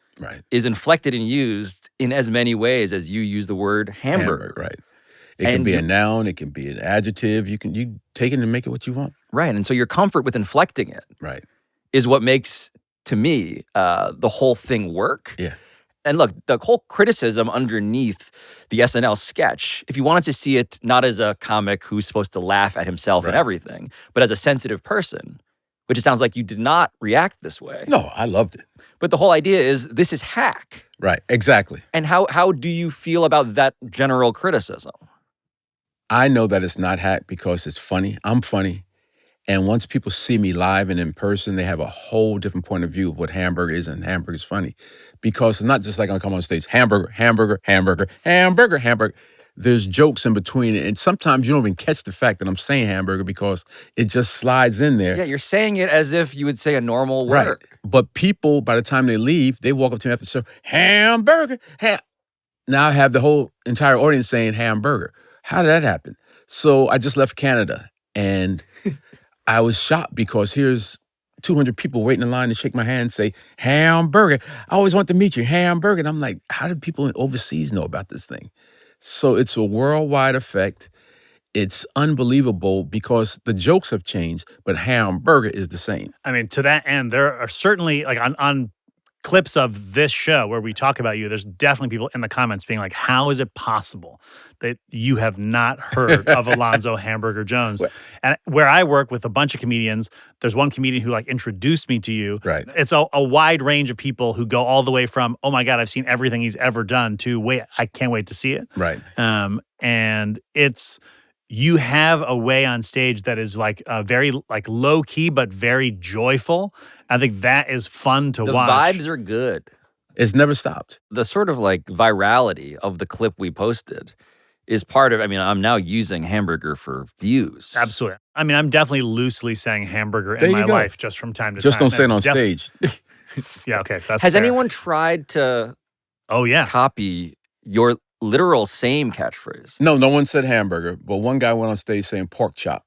is inflected and used in as many ways as you use the word hamburger. Right. It can be a noun. It can be an adjective. You take it and make it what you want. Right. And so your comfort with inflecting it is what makes, to me, the whole thing work. Yeah. And look, the whole criticism underneath the SNL sketch, if you wanted to see it not as a comic who's supposed to laugh at himself and everything, but as a sensitive person, which it sounds like you did not react this way. No, I loved it. But the whole idea is this is hack. Right. Exactly. And how do you feel about that general criticism? I know that it's not hack because it's funny. I'm funny. And once people see me live and in person, they have a whole different point of view of what hamburger is, and hamburger is funny. Because it's not just like I come on stage, hamburger. There's jokes in between it. And sometimes you don't even catch the fact that I'm saying hamburger because it just slides in there. Yeah, you're saying it as if you would say a normal word. Right. But people, by the time they leave, they walk up to me after the show, hamburger. Now I have the whole entire audience saying hamburger. How did that happen? So I just left Canada and I was shocked because here's 200 people waiting in line to shake my hand and say, Hamburger. I always want to meet you, Hamburger. And I'm like, how do people overseas know about this thing? So it's a worldwide effect. It's unbelievable because the jokes have changed, but Hamburger is the same. I mean, to that end, there are certainly, like, on clips of this show where we talk about you, there's definitely people in the comments being like, how is it possible that you have not heard of Alonzo Hamburger Jones? And where I work with a bunch of comedians, there's one comedian who like introduced me to you. Right. It's a wide range of people who go all the way from, oh my God, I've seen everything he's ever done, to wait, I can't wait to see it. Right. And it's, you have a way on stage that is like very like low key, but very joyful. I think that is fun to watch. The vibes are good. It's never stopped. The sort of like virality of the clip we posted is part of, I mean, I'm now using Hamburger for views. Absolutely. I mean, I'm definitely loosely saying Hamburger There in you my go. life just from time to Just time. don't say it on stage. Yeah, okay. So that's Has fair. anyone tried to copy your literal same catchphrase? No one said hamburger, but one guy went on stage saying pork chop.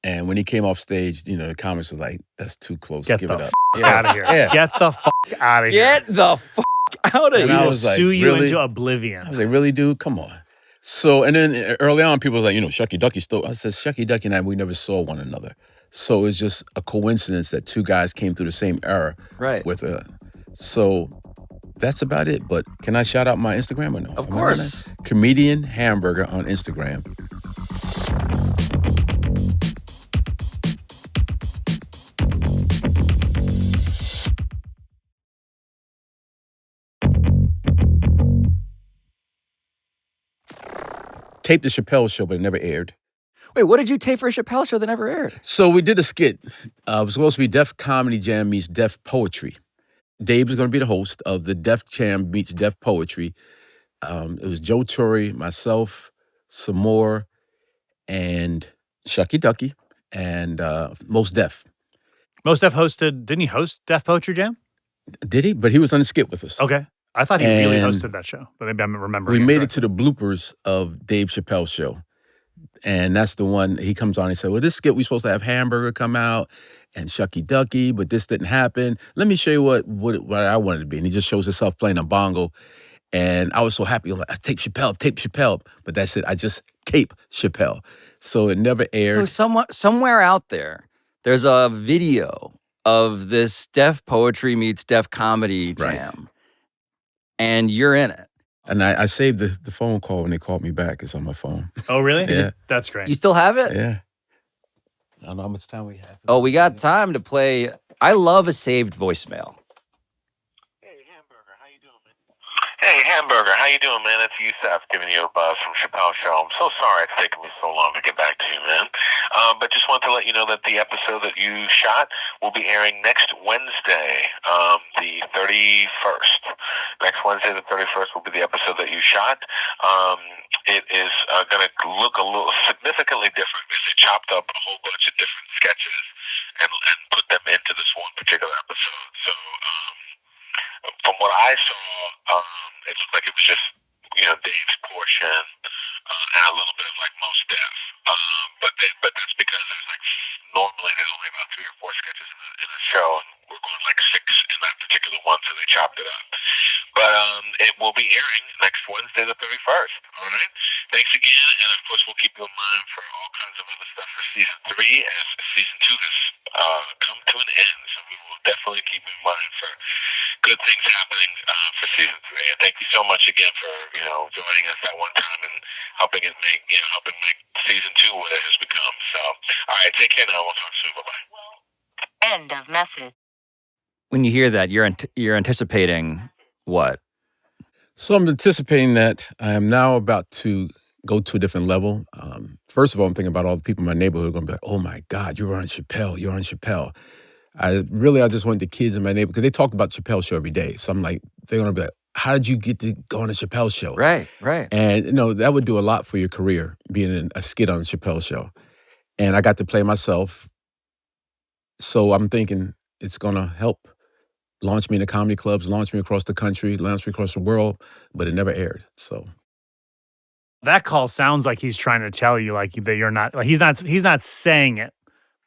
And when he came off stage, you know, the comments was like, that's too close. Get Give the it up. out of here. Yeah. Get the out of here. Get the out of And here. I was like, Sue you really? into oblivion. I was like, really, dude? Come on. So, and then early on, people was like, you know, Shucky Ducky still. I said, Shucky Ducky and I, we never saw one another. So it's just a coincidence that two guys came through the same era. Right. With so that's about it. But can I shout out my Instagram or no? Of course. Comedian Hamburger on Instagram. Taped the Chappelle show, but it never aired. Wait, what did you tape for a Chappelle show that never aired? So we did a skit. It was supposed to be Def Comedy Jam meets Def Poetry. Dave was going to be the host of the Def Jam meets Def Poetry. It was Joe Torre, myself, some more, and Shucky Ducky, and Mos Def. Mos Def didn't he host Def Poetry Jam? Did he? But he was on the skit with us. Okay. I thought he really And hosted that show, but maybe I'm remembering. We made it to the bloopers of Dave Chappelle's show. And that's the one, he comes on and said, well, this skit, we supposed to have Hamburger come out and Shucky Ducky, but this didn't happen. Let me show you what I wanted to be. And he just shows himself playing a bongo. And I was so happy. I'm like, I tape Chappelle. But that's it. I just tape Chappelle. So it never aired. So somewhere out there's a video of this Def Poetry meets Def Comedy Jam. Right. And you're in it. And I saved the phone call when they called me back. It's on my phone. Oh, really? Yeah. That's great. You still have it? Yeah. I don't know how much time we have. Oh, we got time to play. I love a saved voicemail. Hey, Hamburger, how you doing, man? It's Yusef giving you a buzz from Chappelle Show. I'm so sorry it's taken me so long to get back to you, man. But just wanted to let you know that the episode that you shot will be airing next Wednesday, the 31st. Next Wednesday, the 31st, will be the episode that you shot. It is going to look a little significantly different because they chopped up a whole bunch of different sketches and put them into this one particular episode. So, from what I saw, it looked like it was just, Dave's portion and a little bit of like Mos Def. But that's because normally there's only about 3 or 4 sketches in a show, and we're going like 6 in that particular one, so they chopped it up. But it will be airing next Wednesday, the 31st. All right. Thanks again, and of course we'll keep you in mind for all kinds of other stuff for season 3 as season 2 has come to an end. So we will definitely keep in mind for good things happening for season 3. And thank you so much again for joining us that one time and helping make season 2 what it has become. So, all right, take care now. We'll talk soon. Bye bye. End of message. When you hear that, you're anticipating what? So I'm anticipating that I am now about to go to a different level. First of all, I'm thinking about all the people in my neighborhood who are going to be like, oh my God, you're on Chappelle. I just want the kids in my neighborhood, because they talk about Chappelle show every day. So I'm like, they're going to be like, how did you get to go on a Chappelle show? Right. And, that would do a lot for your career, being in a skit on a Chappelle show. And I got to play myself. So I'm thinking it's going to help launch me into comedy clubs, launch me across the country, launch me across the world, but it never aired. So that call sounds like he's trying to tell you like that you're not, like he's not saying it,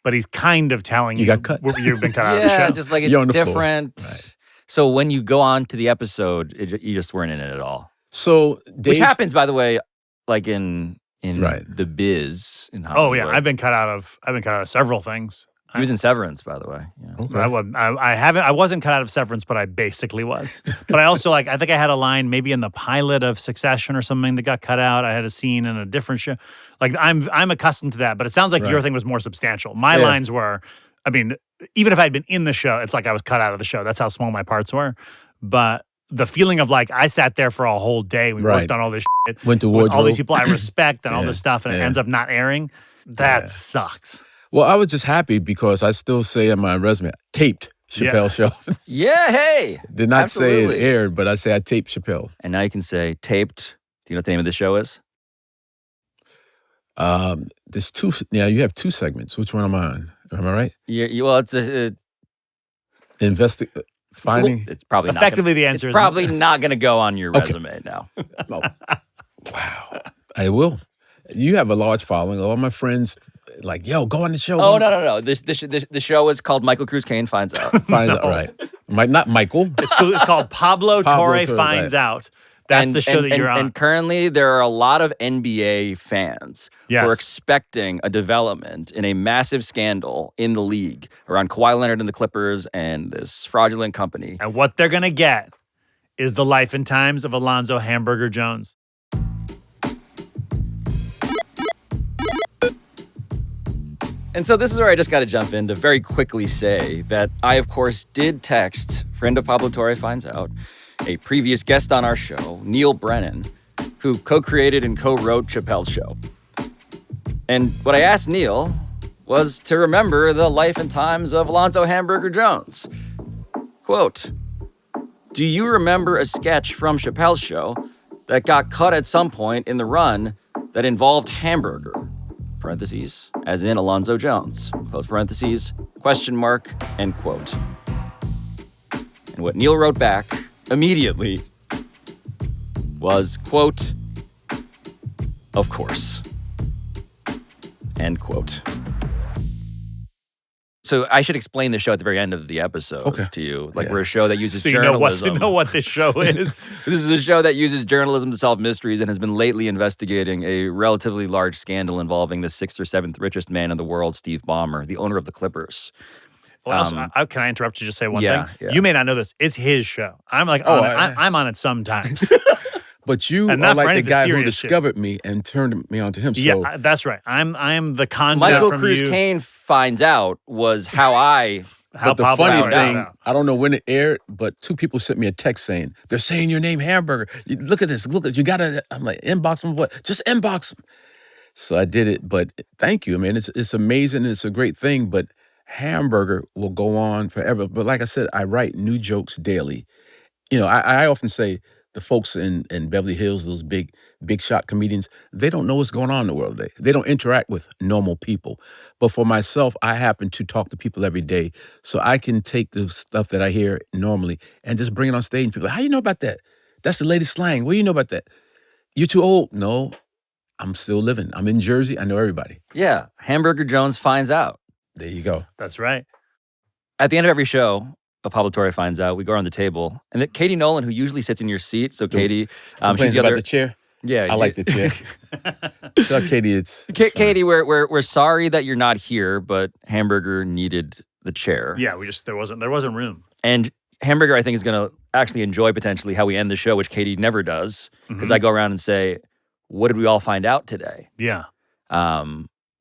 but he's kind of telling you got cut. You've been cut out of the show. Yeah, just like You're on it's the floor. different. Right. So when you go on to the episode, you just weren't in it at all. So Which happens, by the way, like in the biz in Hollywood. Oh yeah, I've been cut out of several things. He was in Severance, by the way. Yeah. Okay. I wasn't cut out of Severance, but I basically was. But I also I think I had a line maybe in the pilot of Succession or something that got cut out. I had a scene in a different show. Like I'm accustomed to that, but it sounds like your thing was more substantial. My lines were, I mean, even if I'd been in the show, it's like I was cut out of the show. That's how small my parts were. But the feeling of like I sat there for a whole day. We worked on all this shit. Went to with wardrobe. all these people I respect and all this stuff, and it ends up not airing. That sucks. Well, I was just happy because I still say on my resume, taped Chappelle show. Yeah, hey. Did not Absolutely. say it aired, but I say I taped Chappelle. And now you can say taped. Do you know what the name of the show is? There's two. Yeah, you have two segments. Which one am I on? Am I right? Well, it's finding. It's probably effectively the answer. It's probably not going to go on your Okay. resume now. Oh. Wow. I will. You have a large following. All my friends like, yo, go on the show. Oh, no. The show is called Michael Cruz Kayne Finds Out. Finds out, right. Not Michael. It's called Pablo Torre Finds Out. That's the show that you're on. And currently, there are a lot of NBA fans who are Yes. expecting a development in a massive scandal in the league around Kawhi Leonard and the Clippers and this fraudulent company. And what they're going to get is the life and times of Alonzo Hamburger Jones. And so this is where I just got to jump in to very quickly say that I, of course, did text friend of Pablo Torre Finds Out, a previous guest on our show, Neil Brennan, who co-created and co-wrote Chappelle's show. And what I asked Neil was to remember the life and times of Alonzo Hamburger Jones. Quote, do you remember a sketch from Chappelle's show that got cut at some point in the run that involved Hamburger? Parentheses, as in Alonzo Jones, close parentheses, question mark, end quote. And what Neil wrote back immediately was, quote, of course, end quote. So I should explain the show at the very end of the episode to you. Like we're a show that uses So journalism. you know what this show is. This is a show that uses journalism to solve mysteries and has been lately investigating a relatively large scandal involving the 6th or 7th richest man in the world, Steve Ballmer, the owner of the Clippers. Well, can I interrupt you to just say one thing? Yeah. You may not know this. It's his show. I'm like, I'm on it sometimes. But you And are not for like any the of the guy who serious shit. discovered me and turned me on to him. So Yeah, that's right. I'm the conduit Michael from Cruz you. Kayne Finds Out was how I But the Pablo funny found thing, out. I don't know when it aired, but two people sent me a text saying, they're saying your name Hamburger. Look at this. Look at you gotta I'm like, inbox them what? Just inbox them. So I did it, but thank you. I mean, it's amazing, it's a great thing, but Hamburger will go on forever. But like I said, I write new jokes daily. You know, I often say the folks in Beverly Hills, those big shot comedians, they don't know what's going on in the world today. They don't interact with normal people. But for myself, I happen to talk to people every day. So I can take the stuff that I hear normally and just bring it on stage. And people are like, how you know about that? That's the latest slang. What do you know about that? You're too old. No, I'm still living. I'm in Jersey. I know everybody. Yeah, Hamburger Jones Finds Out. There you go. That's right. At the end of every show, Pablo Torre Finds Out, we go around the table. And that Katie Nolan, who usually sits in your seat, so Katie... Complains she's about the chair? Yeah. I like the chair. Tell Katie it's... Katie, we're sorry that you're not here, but Hamburger needed the chair. Yeah, there wasn't room. And Hamburger, I think, is going to actually enjoy potentially how we end the show, which Katie never does, because I go around and say, what did we all find out today? Yeah.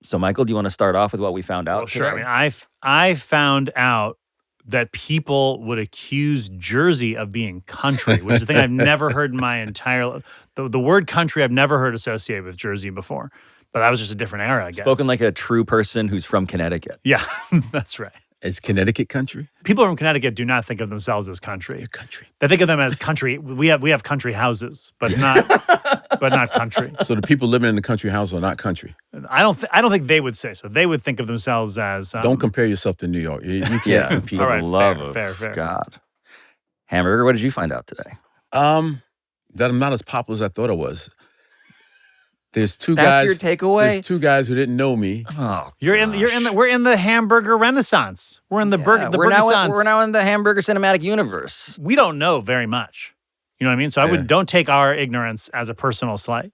So, Michael, do you want to start off with what we found out Sure. today? I mean, I found out that people would accuse Jersey of being country, which is a thing I've never heard in my entire life. The word country I've never heard associated with Jersey before, but that was just a different era, I guess. Spoken like a true person who's from Connecticut. Yeah, that's right. Is Connecticut country? People from Connecticut do not think of themselves as country. You're country. They think of them as country. We have country houses, but not country. So the people living in the country house are not country. I don't think they would say so. They would think of themselves as Don't compare yourself to New York. You can't compete. All right, Love fair, of fair. God. Hamburger, what did you find out today? That I'm not as popular as I thought I was. There's two That's guys. your takeaway? There's two guys who didn't know me. Oh, we're in the hamburger renaissance. We're in the burger renaissance. We're now in the hamburger cinematic universe. We don't know very much. You know what I mean? So don't take our ignorance as a personal slight.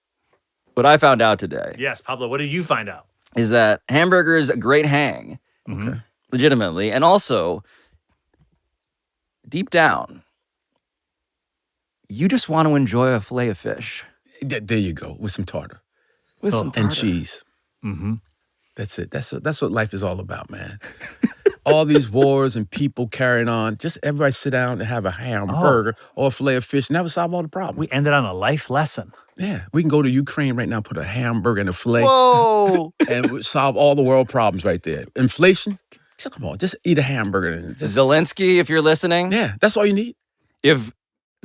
What I found out today. Yes, Pablo, what did you find out? Is that hamburger is a great hang. Okay. Legitimately. And also, deep down, you just want to enjoy a Filet-O-Fish. There you go, with some tartar. With some tartar. And cheese. Mm-hmm. That's it. That's what life is all about, man. All these wars and people carrying on. Just everybody sit down and have a hamburger or a Filet-O-Fish, and that would solve all the problems. We ended on a life lesson. Yeah, we can go to Ukraine right now, put a hamburger and a filet. Whoa! And solve all the world problems right there. Inflation, come on, just eat a hamburger. And Zelensky, if you're listening. Yeah, that's all you need. If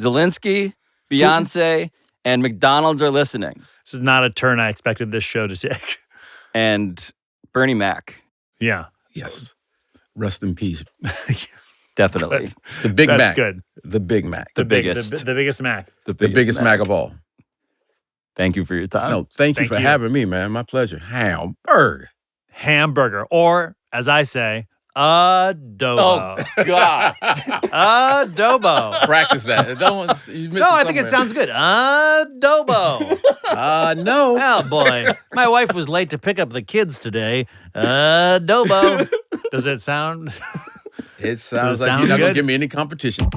Zelensky, Beyonce, and McDonald's are listening. This is not a turn I expected this show to take. And Bernie Mac. Yeah. Yes. Rest in peace. Definitely. Good. The Big Mac. That's good. The Big Mac. The biggest. The biggest Mac. The biggest Mac of all. Thank you for your time. No, thank you for having me, man. My pleasure. Hamburger. Hamburger. Or, as I say, adobo. Oh, God. Adobo. Practice that. I think it sounds good. Adobo. No. Oh, boy. My wife was late to pick up the kids today. Adobo. Does it sound? It sounds like you're not going to give me any competition.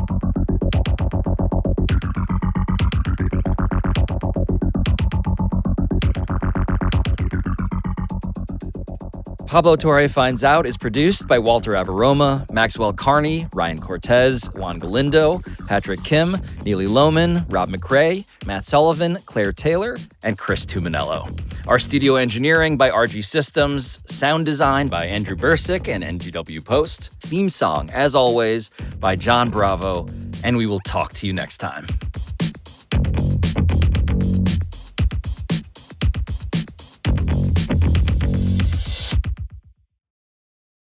Pablo Torre Finds Out is produced by Walter Averoma, Maxwell Carney, Ryan Cortez, Juan Galindo, Patrick Kim, Neely Lohman, Rob McRae, Matt Sullivan, Claire Taylor, and Chris Tuminello. Our studio engineering by RG Systems, sound design by Andrew Bursick and NGW Post, theme song, as always, by John Bravo, and we will talk to you next time.